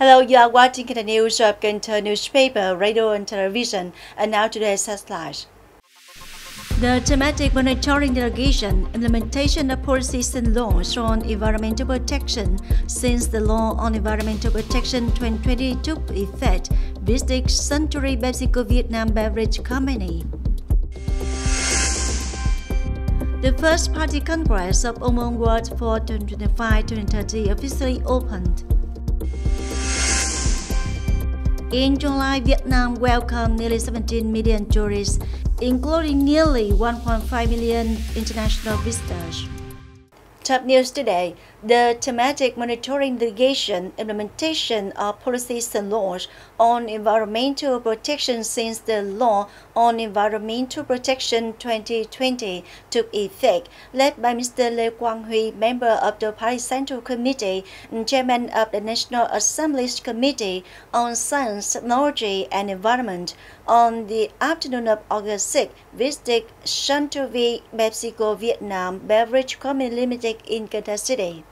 Hello, you are watching the news of Cần Thơ newspaper, radio and television, and now today's headlines. The thematic monitoring delegation implementation of policies and laws on environmental protection since the Law on Environmental Protection 2020 took effect visited Suntory Pepsico Vietnam Beverage Company. The first party Congress of Ô Môn World for 2025-2030 officially opened. In July, Vietnam welcomed nearly 17 million tourists, including nearly 1.5 million international visitors. Top news today. The thematic monitoring delegation implementation of policies and laws on environmental protection since the Law on Environmental Protection 2020 took effect, led by Mr. Lê Quang Huy, member of the Party Central Committee and chairman of the National Assembly's Committee on Science, Technology and Environment, on the afternoon of August 6, visited Suntory Pepsico Vietnam Beverage Company Limited in Cần Thơ City.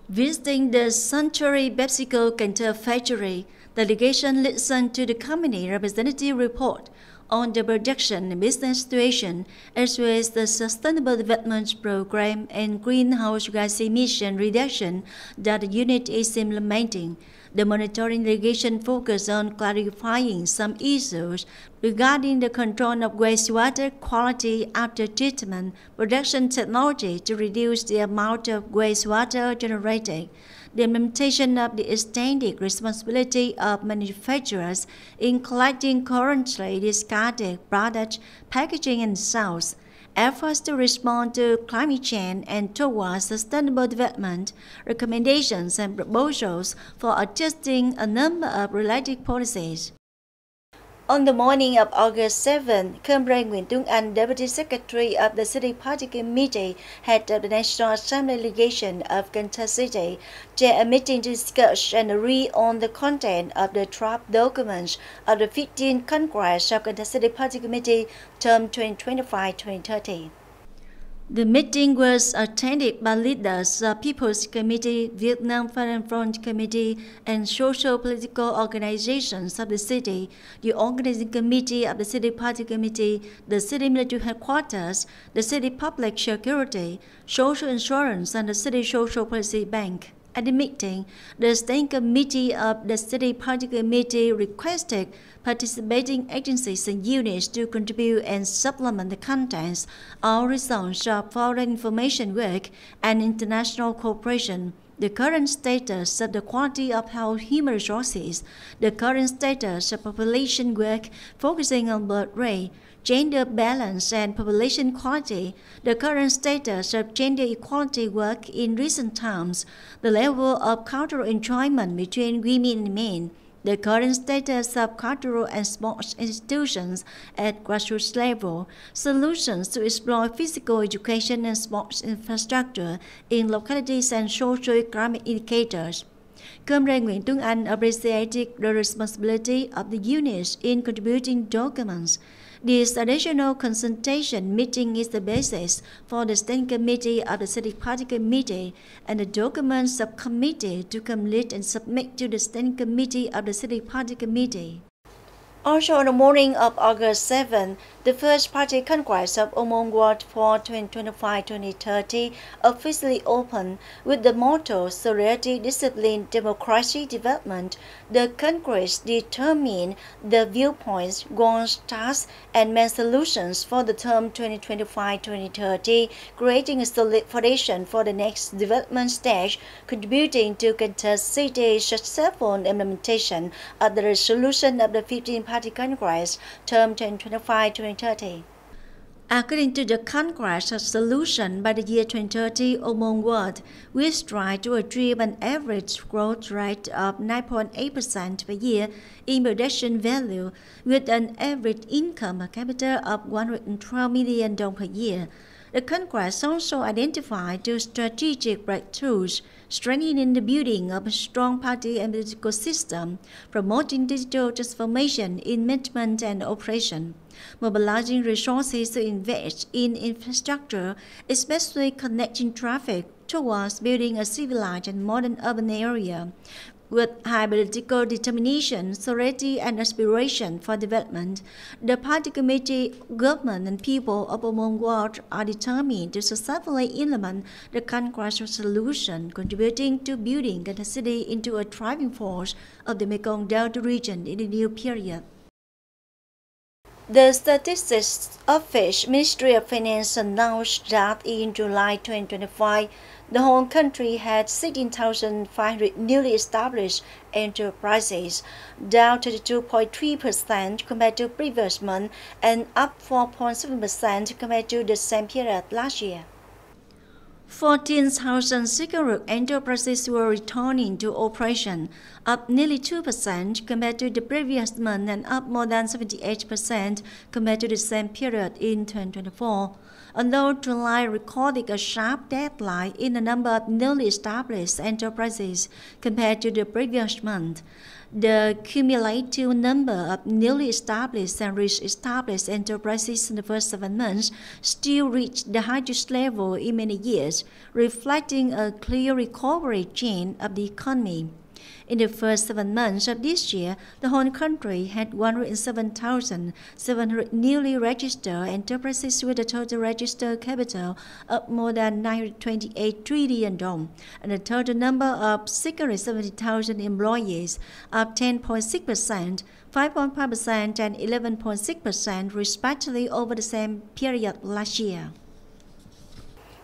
Visiting the Suntory Pepsico Cần Thơ factory, the delegation listened to the company representative report on the production and business situation, as well as the Sustainable Development Program and greenhouse gas emission reduction that the unit is implementing. The monitoring delegation focused on clarifying some issues regarding the control of wastewater quality after treatment, production technology to reduce the amount of wastewater generated, the implementation of the extended responsibility of manufacturers in collecting currently discarded products, packaging and sales, efforts to respond to climate change and towards sustainable development, recommendations and proposals for adjusting a number of related policies. On the morning of August 7, Comrade Nguyễn Tuấn Anh, Deputy Secretary of the City Party Committee, head of the National Assembly Delegation of Cần Thơ City, chaired a meeting to discuss and agree on the content of the draft documents of the 15th Congress of Cần Thơ City Party Committee, term 2025-2030. The meeting was attended by leaders of People's Committee, Vietnam Foreign Front Committee, and social political organizations of the city, the Organizing Committee of the City Party Committee, the City Military Headquarters, the City Public Security, Social Insurance, and the City Social Policy Bank. At the meeting, the Standing Committee of the City Party Committee requested participating agencies and units to contribute and supplement the contents or results of foreign information work and international cooperation, the current status of the quality of health human resources, the current status of population work focusing on birth rate, gender balance and population quality, the current status of gender equality work in recent times, the level of cultural enjoyment between women and men, the current status of cultural and sports institutions at grassroots level, solutions to explore physical education and sports infrastructure in localities and socio-economic indicators. Comrade Nguyễn Tuấn Anh appreciated the responsibility of the units in contributing documents. This additional consultation meeting is the basis for the Standing Committee of the City Party Committee and the documents of committee to complete and submit to the Standing Committee of the City Party Committee. Also on the morning of August 7, the first Party Congress of Ô Môn World for 2025-2030 officially opened with the motto Solidarity, Discipline, Democracy, Development. The Congress determined the viewpoints, goals, tasks, and main solutions for the term 2025-2030, creating a solid foundation for the next development stage, contributing to Cần Thơ City's successful implementation of the resolution of the 15th Party Congress, term 2025-2030. According to the Congress resolution, by the year 2030, Ô Môn World will strive to achieve an average growth rate of 9.8% per year in production value, with an average income per capita of 112 million dong per year. The Congress also identified two strategic breakthroughs, strengthening the building of a strong party and political system, promoting digital transformation in management and operation, mobilizing resources to invest in infrastructure, especially connecting traffic towards building a civilized and modern urban area, with high political determination, sovereignty, and aspiration for development. The Party Committee, government, and people of Ô Môn Ward are determined to successfully implement the Congress resolution, contributing to building the city into a driving force of the Mekong Delta region in the new period. The Statistics Office, Ministry of Finance, announced that in July 2025, the whole country had 16,500 newly established enterprises, down 32.3% compared to previous month and up 4.7% compared to the same period last year. 14,600 enterprises were returning to operation, up nearly 2% compared to the previous month and up more than 78% compared to the same period in 2024. Although July recorded a sharp decline in the number of newly established enterprises compared to the previous month, the cumulative number of newly established and re-established enterprises in the first 7 months still reached the highest level in many years, reflecting a clear recovery trend of the economy. In the first 7 months of this year, the whole country had 107,700 newly registered enterprises with a total registered capital of more than 928 trillion dong, and a total number of 670,000 employees, up 10.6%, 5.5%, and 11.6% respectively over the same period last year.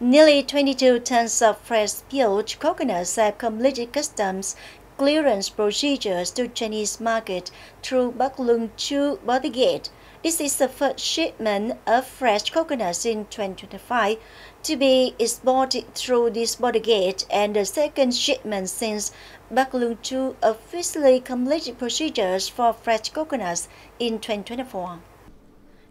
Nearly 22 tons of fresh-peeled coconuts have completed customs clearance procedures to Chinese market through Bắc Luân Chu border gate. This is the first shipment of fresh coconuts in 2025 to be exported through this border gate, and the second shipment since Bắc Luân Chu officially completed procedures for fresh coconuts in 2024.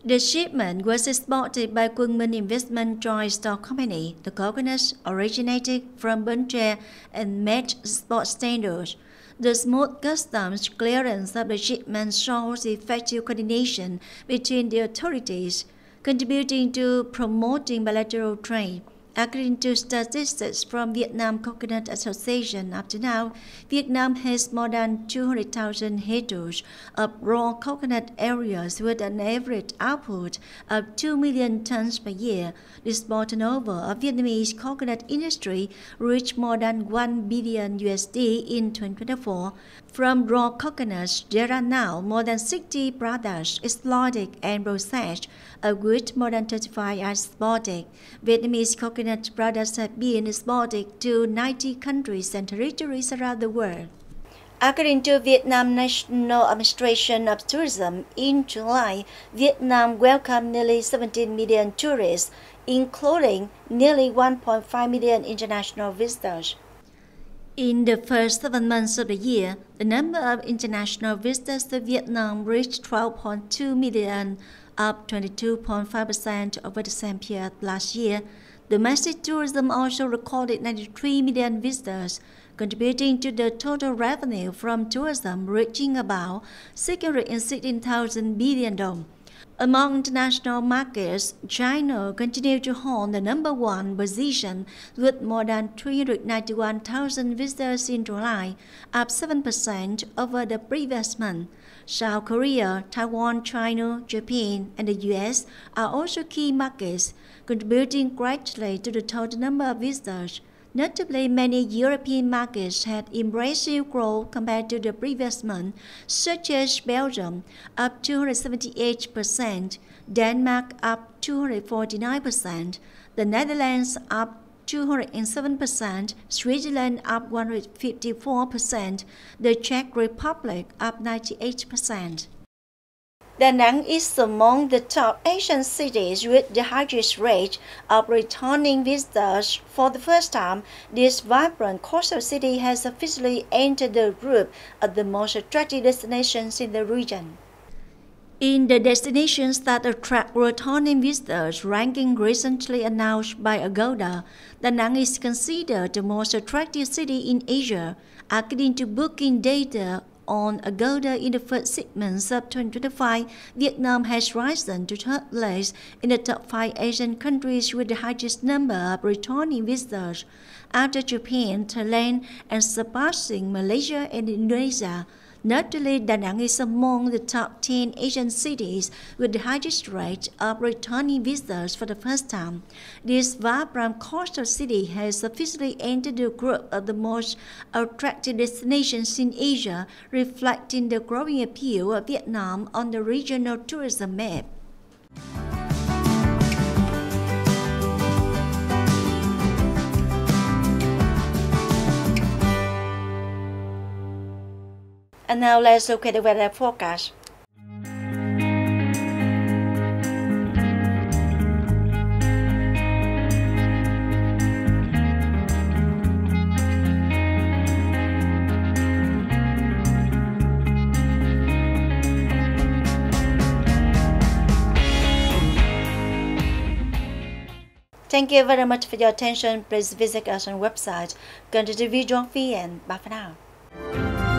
The shipment was exported by Quân Minh Investment Joint Stock Company. The coconuts originated from Bến Tre and met export standards. The smooth customs clearance of the shipment shows effective coordination between the authorities, contributing to promoting bilateral trade. According to statistics from Vietnam Coconut Association, up to now, Vietnam has more than 200,000 hectares of raw coconut areas with an average output of 2 million tons per year. The export turnover of Vietnamese coconut industry reached more than $1 billion in 2024. From raw coconuts, there are now more than 60 products exploited and processed, of which more than 35 are exported. Vietnamese coconut products have been exported to 90 countries and territories around the world. According to Vietnam National Administration of Tourism, in July, Vietnam welcomed nearly 17 million tourists, including nearly 1.5 million international visitors. In the first 7 months of the year, the number of international visitors to Vietnam reached 12.2 million, up 22.5% over the same period last year. Domestic tourism also recorded 93 million visitors, contributing to the total revenue from tourism reaching about 616,000 billion dong. Among international markets, China continued to hold the #1 position with more than 391,000 visitors in July, up 7% over the previous month. South Korea, Taiwan, China, Japan, and the US are also key markets, contributing greatly to the total number of visitors. Notably, many European markets had impressive growth compared to the previous month, such as Belgium, up 278%, Denmark up 249%, the Netherlands up 207%, Switzerland up 154%, the Czech Republic up 98%. Da Nang is among the top Asian cities with the highest rate of returning visitors. For the first time, this vibrant coastal city has officially entered the group of the most attractive destinations in the region. In the destinations that attract returning visitors ranking recently announced by Agoda, Da Nang is considered the most attractive city in Asia, according to booking data on Agoda in the first 6 months of 2025, Vietnam has risen to third place in the top 5 Asian countries with the highest number of returning visitors, after Japan, Thailand, and surpassing Malaysia and Indonesia. Notably, Da Nang is among the top 10 Asian cities with the highest rate of returning visitors for the first time. This vibrant coastal city has officially entered the group of the most attractive destinations in Asia, reflecting the growing appeal of Vietnam on the regional tourism map. And now let's look at the weather forecast. Thank you very much for your attention. Please visit us on website Cần Thơ TV. Bye for now.